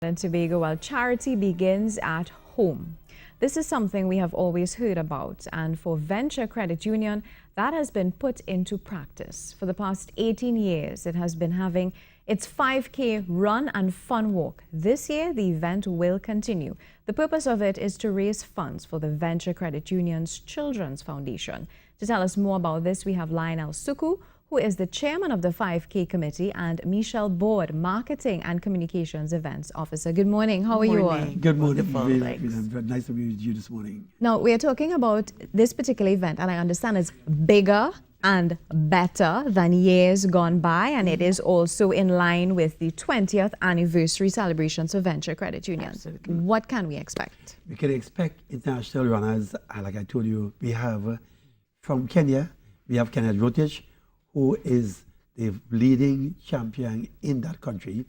And Tobago, while charity begins at home. This is something we have always heard about, and for Venture Credit Union, that has been put into practice. For the past 18 years, it has been having its 5K run and fun walk. This year, the event will continue. The purpose of it is to raise funds for the Venture Credit Union's Children's Foundation. To tell us more about this, we have Lionel Sookoo, who is the chairman of the 5K committee, and Michelle Borde, marketing and communications events officer. Good morning. How are you all? Good morning. Wonderful, Nice to be with you this morning. Now, we are talking about this particular event, and I understand it's bigger and better than years gone by, and it is also in line with the 20th anniversary celebrations of Venture Credit Union. Absolutely. What can we expect? We can expect international runners. Like I told you, we have from Kenya, we have Kenneth Rotich, who is the leading champion in that country.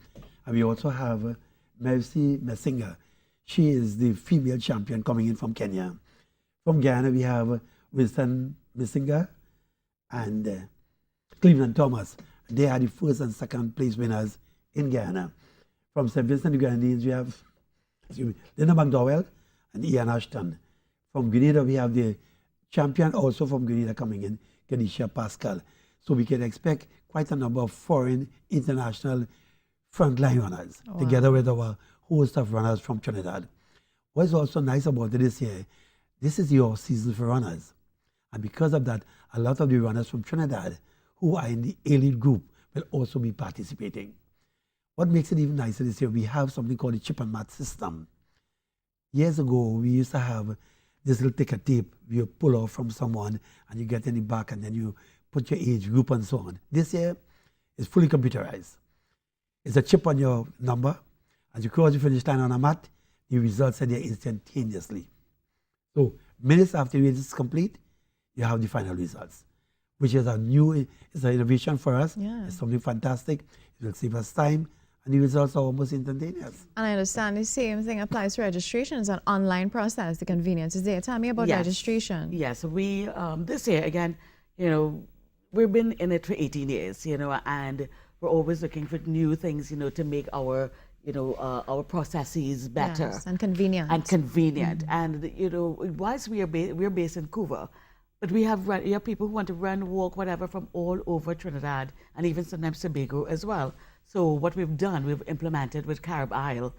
And we also have Mercy Messinga. She is the female champion coming in from Kenya. From Ghana, we have Winston Messinga and Cleveland Thomas. They are the first and second place winners in Ghana. From St. Vincent and the Grenadines, we have Linda McDowell and Ian Ashton. From Grenada, we have the champion also from Grenada coming in, Kenisha Pascal. So we can expect quite a number of foreign international frontline runners, together with our host of runners from Trinidad. What's also nice about it this year, this is your season for runners. And because of that, a lot of the runners from Trinidad who are in the elite group will also be participating. What makes it even nicer this year, we have something called the chip and match system. Years ago, we used to have this little ticker tape you pull off from someone and you get in the back and then you put your age group and so on. This year, it's fully computerized. It's a chip on your number. As you cross the finish line on a mat, the results are there instantaneously. So minutes after the race is complete, you have the final results, which is it's an innovation for us. Yeah. It's something fantastic. It will save us time, and the results are almost instantaneous. And I understand the same thing applies to registration. It's an online process. The convenience is there. Tell me about registration. Yes, we this year again, we've been in it for 18 years, and we're always looking for new things, to make our processes better. Yes, and convenient. And whilst we're based in Vancouver, but we have people who want to run, walk, whatever from all over Trinidad and even sometimes Tobago as well. So what we've done, we've implemented with Carib Isle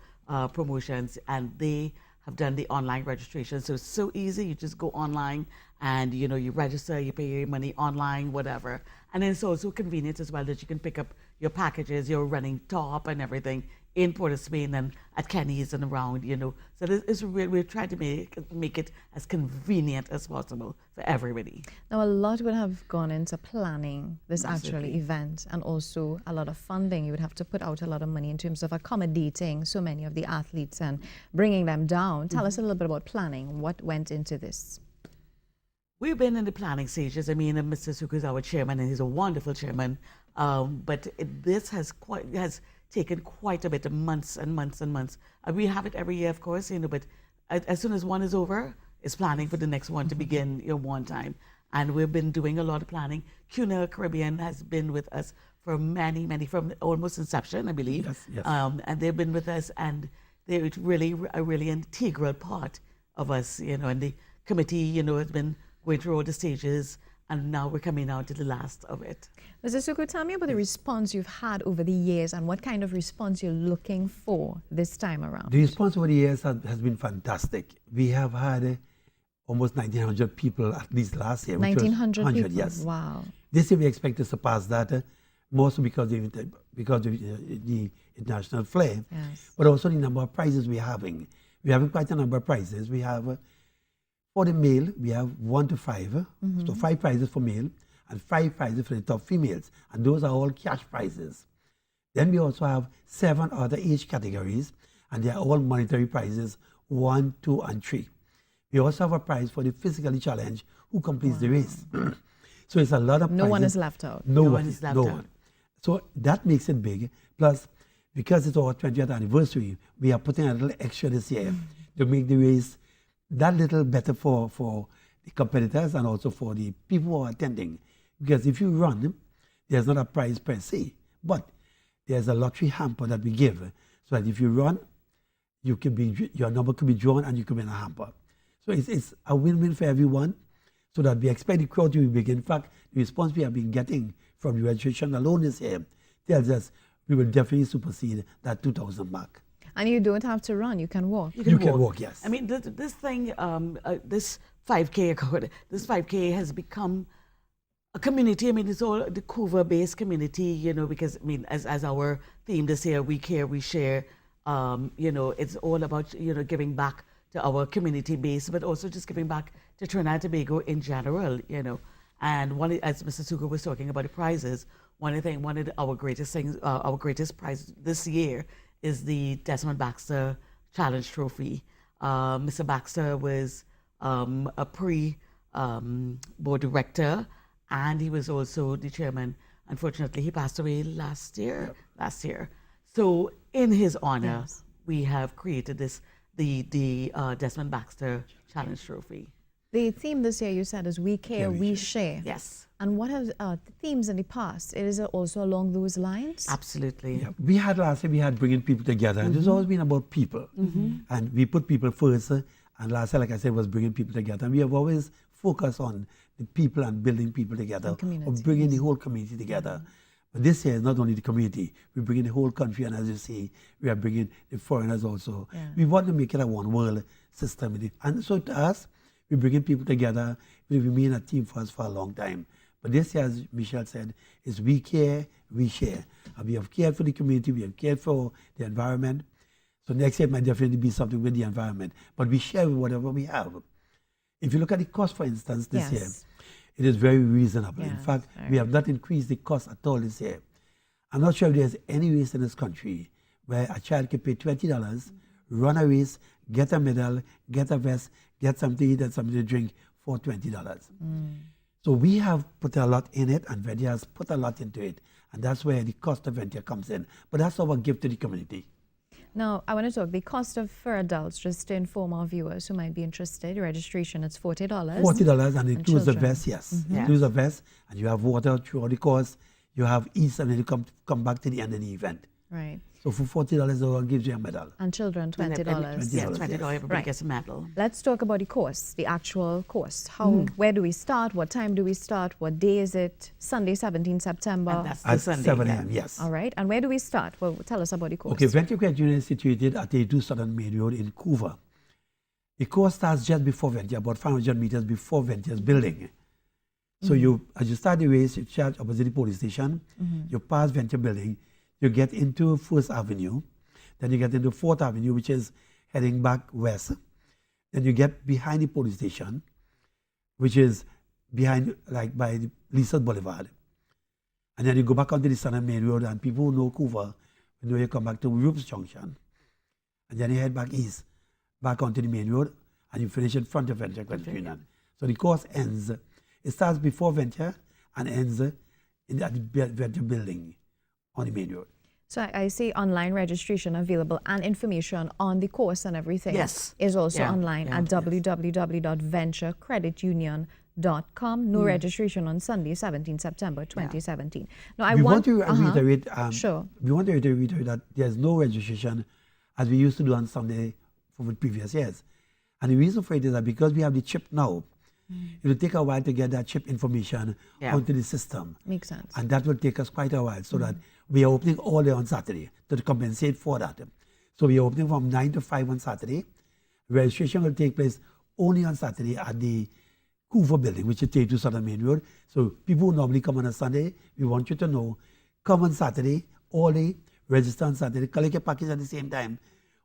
promotions, and they have done the online registration. So it's so easy. You just go online and you register, you pay your money online, whatever. And then it's also convenient as well that you can pick up your packages, your running top and everything in Port of Spain and at Kenny's and around, So we're trying to make it as convenient as possible for everybody. Now, a lot would have gone into planning this Absolutely. actual event, and also a lot of funding. You would have to put out a lot of money in terms of accommodating so many of the athletes and bringing them down. Tell us a little bit about planning. What went into this? We've been in the planning stages. I mean, Mr. Sookoo is our chairman, and he's a wonderful chairman. But this has taken quite a bit of months and months and months. We have it every year, of course, but as soon as one is over, it's planning for the next one to begin one time. And we've been doing a lot of planning. CUNA Caribbean has been with us for many, from almost inception, I believe. Yes. And they've been with us, and they're really a really integral part of us, and the committee, has been going through all the stages, and now we're coming out to the last of it. Mr. Sookoo, tell me about the response you've had over the years and what kind of response you're looking for this time around. The response over the years has been fantastic. We have had almost 1,900 people at least last year. 1,900 people? Yes. Wow. This year we expect to surpass that, mostly because of the international flair, Yes. but also the number of prizes we're having. We're having quite a number of prizes. We have, for the male, we have 1 to 5, so 5 prizes for male and 5 prizes for the top females, and those are all cash prizes. Then we also have 7 other age categories, and they are all monetary prizes, 1, 2, and 3. We also have a prize for the physically challenged who completes the race. So it's a lot of No prizes. one is left out. No one is left out. So that makes it big. Plus, because it's our 20th anniversary, we are putting a little extra this year to make the race that little better for the competitors and also for the people who are attending. Because if you run, there's not a prize per se, but there's a lottery hamper that we give. So that if you run, your number could be drawn and you could be in a hamper. So it's a win-win for everyone, so that we expect the crowd to be big. In fact, the response we have been getting from the registration alone this year tells us we will definitely supersede that 2,000 mark. And you don't have to run, you can walk. You can walk, yes. I mean, this thing, this 5K, this 5K has become a community. I mean, it's all the Couva-based community, you know, because, I mean, as our theme this year, we care, we share, you know, it's all about, you know, giving back to our community base, but also just giving back to Trinidad and Tobago in general, you know. And as Mr. Sookoo was talking about the prizes, one of our greatest things, our greatest prize this year is the Desmond Baxter Challenge Trophy. Mr. Baxter was a board director, and he was also the chairman. Unfortunately, he passed away last year. So in his honor, Yes. we have created the Desmond Baxter Challenge Trophy. The theme this year, you said, is we care, we share. Yes, And what have the themes in the past? It is also along those lines? absolutely. Yeah. We had last year, we had bringing people together, and it's always been about people. And we put people first, and last year, like I said, was bringing people together. And we have always focused on the people and building people together, or community, bringing the whole community together. But this year is not only the community, we're bringing the whole country, and as you see, we are bringing the foreigners also. Yeah. We want to make it a one world system. And so to us, we're bringing people together. We've been a team for us for a long time. But this year, as Michelle said, is we care, we share. And we have cared for the community, we have cared for the environment. So next year might definitely be something with the environment. But we share with whatever we have. If you look at the cost, for instance, this year, it is very reasonable. In Yes, fact, very. we have not increased the cost at all this year. I'm not sure if there's any race in this country where a child can pay $20, run a race, get a medal, get a vest, get something to eat and something to drink for $20. So we have put a lot in it, and Ventia has put a lot into it. And that's where the cost of Ventia comes in. But that's our gift to the community. Now, I want to talk the cost of for adults, just to inform our viewers who might be interested. Registration, it's $40. $40 and it includes the children. vest, yes. Yeah. Includes the vest, and you have water throughout the course. You have eats, and then you come back to the end of the event. Right. So for $40, it all gives you a medal. And children, $20. Yeah, $20, $20. yes. Everybody Right. gets a medal. Let's talk about the course, the actual course. Where do we start? What time do we start? What day is it? Sunday, 17 September. And that's the At Sunday. 7 yeah. a.m., yes. All right. And where do we start? Well, tell us about the course. Okay, Venture Credit Union is situated at 82 Southern Main Road in Couva. The course starts just before Venture, about 500 meters before Venture's building. So as you start the race, you charge opposite the police station, you pass Venture building, you get into First Avenue, then you get into Fourth Avenue, which is heading back west. Then you get behind the police station, which is behind, like by the Lisa Boulevard. And then you go back onto the Southern Main Road, and people who know Couva, you know you come back to Rupes Junction. And then you head back east, back onto the main road, and you finish in front of Venture Credit Union. So the course ends, it starts before Venture and ends at the Venture building on the main road. So I see online registration available and information on the course and everything Yes. is also Yeah, online yeah. at www.venturecreditunion.com. No registration on Sunday, 17 September 2017. Now, I We want to uh-huh. reiterate, Sure. we want to reiterate that there's no registration as we used to do on Sunday for the previous years. And the reason for it is that because we have the chip now, it will take a while to get that chip information Yeah. onto the system. Makes sense. And that will take us quite a while, so that we are opening all day on Saturday to compensate for that. So we are opening from 9 to 5 on Saturday. Registration will take place only on Saturday at the Couva building, which is 32 Southern Main Road. So people who normally come on a Sunday, we want you to know, come on Saturday, all day, register on Saturday, collect your package at the same time,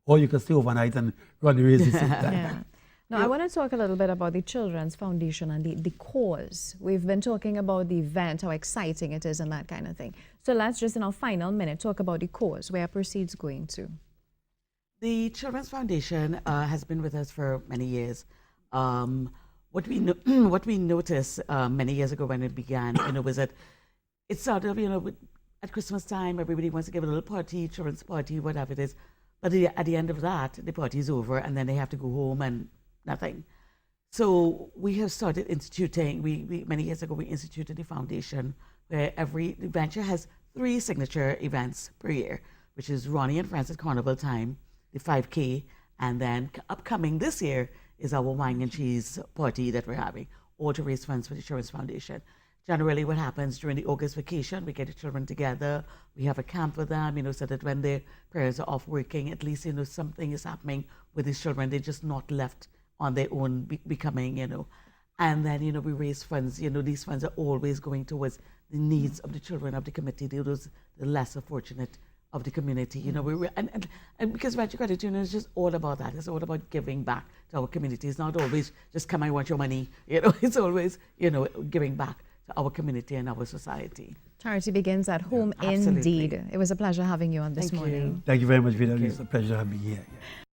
or you can stay overnight and run the race at the same time. Yeah. Now, I want to talk a little bit about the Children's Foundation and the cause. We've been talking about the event, how exciting it is and that kind of thing. So let's just in our final minute talk about the cause, where proceeds going to. The Children's Foundation has been with us for many years. What we noticed many years ago when it began, was that it started, at Christmas time, everybody wants to give a little party, children's party, whatever it is. But at the end of that, the party is over, and then they have to go home and nothing. So we have started instituting. We many years ago we instituted the foundation where every venture has 3 signature events per year, which is Ronnie and Francis Carnival Time, the 5K, and then upcoming this year is our wine and cheese party that we're having, all to raise funds for the Children's Foundation. Generally, what happens during the August vacation, we get the children together, we have a camp with them, so that when their parents are off working, at least, something is happening with these children. They're just not left on their own, becoming, And then, we raise funds. These funds are always going towards the needs of the children of the community, those the lesser fortunate of the community. And because Venture Credit Union is just all about that. It's all about giving back to our community. It's not always just come, I want your money. It's always, giving back to our community and our society. Charity begins at home, indeed. It was a pleasure having you on this morning. Thank you very much, Vida. It's a pleasure having me here. Yeah.